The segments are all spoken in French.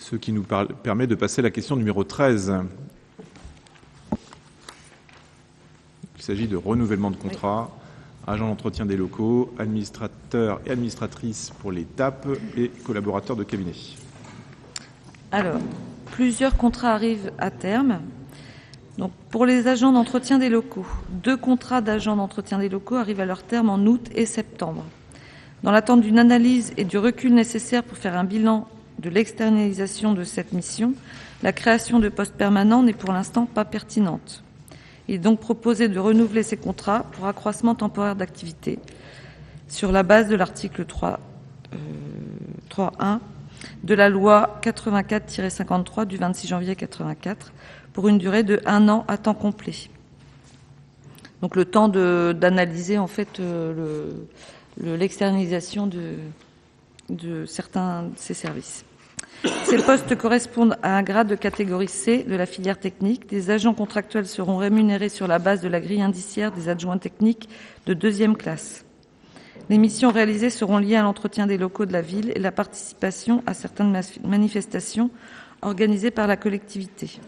Ce qui nous permet de passer à la question numéro 13. Il s'agit de renouvellement de contrat, agents d'entretien des locaux, administrateurs et administratrices pour les TAP et collaborateurs de cabinet. Alors, plusieurs contrats arrivent à terme. Donc, pour les agents d'entretien des locaux, 2 contrats d'agents d'entretien des locaux arrivent à leur terme en août et septembre. Dans l'attente d'une analyse et du recul nécessaire pour faire un bilan de l'externalisation de cette mission, la création de postes permanents n'est pour l'instant pas pertinente. Il est donc proposé de renouveler ces contrats pour accroissement temporaire d'activité sur la base de l'article 3.1 de la loi 84-53 du 26 janvier 84 pour une durée de 1 an à temps complet. Donc le temps d'analyser en fait l'externalisation de certains de ces services. Ces postes correspondent à un grade de catégorie C de la filière technique. Des agents contractuels seront rémunérés sur la base de la grille indiciaire des adjoints techniques de 2e classe. Les missions réalisées seront liées à l'entretien des locaux de la ville et la participation à certaines manifestations organisées par la collectivité.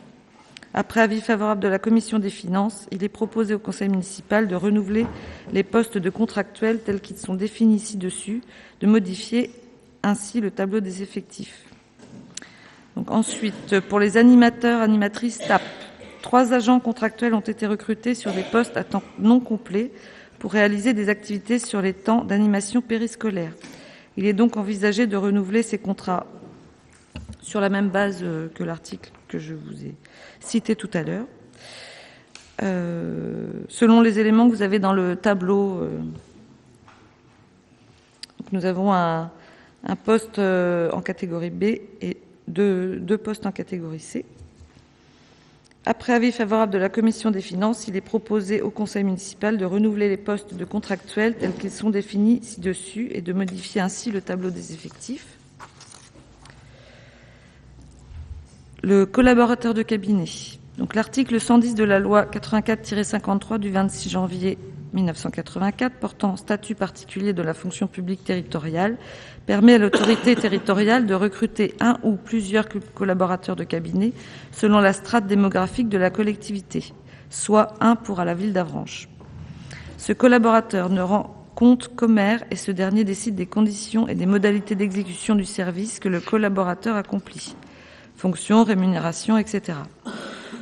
Après avis favorable de la Commission des finances, il est proposé au Conseil municipal de renouveler les postes de contractuels tels qu'ils sont définis ci-dessus, de modifier ainsi le tableau des effectifs. Donc ensuite, pour les animateurs, animatrices TAP, 3 agents contractuels ont été recrutés sur des postes à temps non complet pour réaliser des activités sur les temps d'animation périscolaire. Il est donc envisagé de renouveler ces contrats sur la même base que l'article que je vous ai cité tout à l'heure. Selon les éléments que vous avez dans le tableau, donc nous avons un poste en catégorie B et deux postes en catégorie C. Après avis favorable de la Commission des finances, il est proposé au Conseil municipal de renouveler les postes de contractuels tels qu'ils sont définis ci-dessus et de modifier ainsi le tableau des effectifs. Le collaborateur de cabinet. Donc l'article 110 de la loi 84-53 du 26 janvier 1984 portant statut particulier de la fonction publique territoriale permet à l'autorité territoriale de recruter un ou plusieurs collaborateurs de cabinet selon la strate démographique de la collectivité, soit 1 pour à la ville d'Avranches. Ce collaborateur ne rend compte qu'au maire et ce dernier décide des conditions et des modalités d'exécution du service que le collaborateur accomplit, fonctions, rémunération, etc.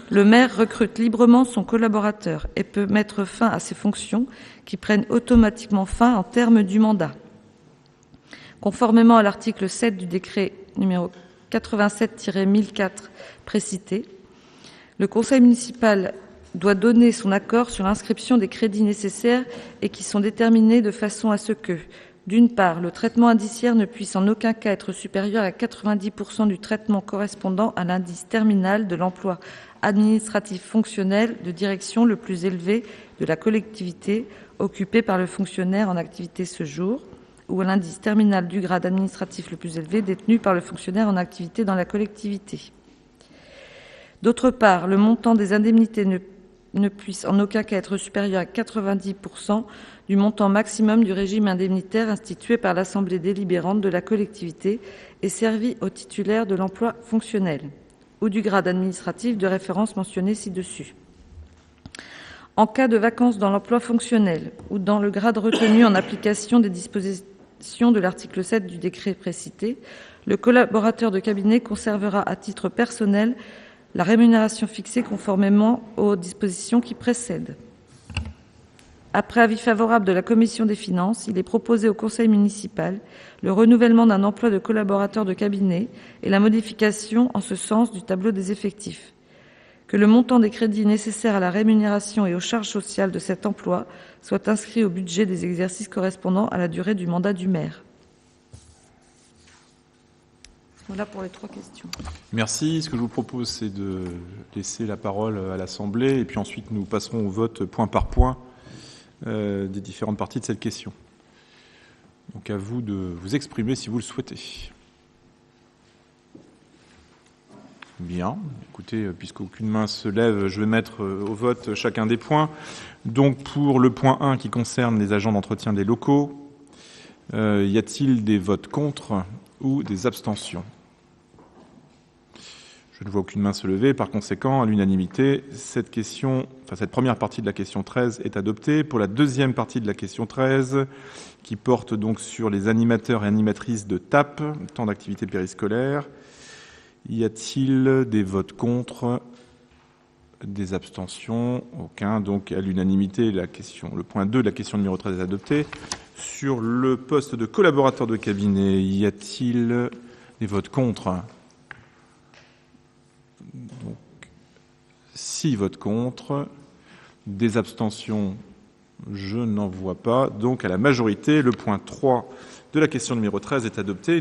Le maire recrute librement son collaborateur et peut mettre fin à ses fonctions qui prennent automatiquement fin en termes du mandat. Conformément à l'article 7 du décret numéro 87-1004 précité, le conseil municipal doit donner son accord sur l'inscription des crédits nécessaires et qui sont déterminés de façon à ce que, d'une part, le traitement indiciaire ne puisse en aucun cas être supérieur à 90% du traitement correspondant à l'indice terminal de l'emploi administratif fonctionnel de direction le plus élevé de la collectivité occupé par le fonctionnaire en activité ce jour, ou à l'indice terminal du grade administratif le plus élevé détenu par le fonctionnaire en activité dans la collectivité. D'autre part, le montant des indemnités ne puisse en aucun cas être supérieur à 90% du montant maximum du régime indemnitaire institué par l'Assemblée délibérante de la collectivité et servi aux titulaires de l'emploi fonctionnel ou du grade administratif de référence mentionné ci-dessus. En cas de vacance dans l'emploi fonctionnel ou dans le grade retenu en application des dispositions de l'article 7 du décret précité, le collaborateur de cabinet conservera à titre personnel la rémunération fixée conformément aux dispositions qui précèdent. Après avis favorable de la Commission des finances, il est proposé au Conseil municipal le renouvellement d'un emploi de collaborateur de cabinet et la modification en ce sens du tableau des effectifs. Que le montant des crédits nécessaires à la rémunération et aux charges sociales de cet emploi soit inscrit au budget des exercices correspondant à la durée du mandat du maire. Voilà pour les 3 questions. Merci. Ce que je vous propose, c'est de laisser la parole à l'Assemblée et puis ensuite nous passerons au vote point par point des différentes parties de cette question. Donc à vous de vous exprimer si vous le souhaitez. Bien. Écoutez, puisqu'aucune main se lève, je vais mettre au vote chacun des points. Donc pour le point 1 qui concerne les agents d'entretien des locaux, y a-t-il des votes contre ou des abstentions ? Je ne vois aucune main se lever. Par conséquent, à l'unanimité, cette première partie de la question 13 est adoptée. Pour la deuxième partie de la question 13, qui porte donc sur les animateurs et animatrices de TAP, temps d'activité périscolaire, y a-t-il des votes contre? Des abstentions? Aucun. Donc, à l'unanimité, le point 2 de la question numéro 13 est adopté. Sur le poste de collaborateur de cabinet, y a-t-il des votes contre? Donc, 6 votes contre. Des abstentions? Je n'en vois pas. Donc, à la majorité, le point 3 de la question numéro 13 est adopté.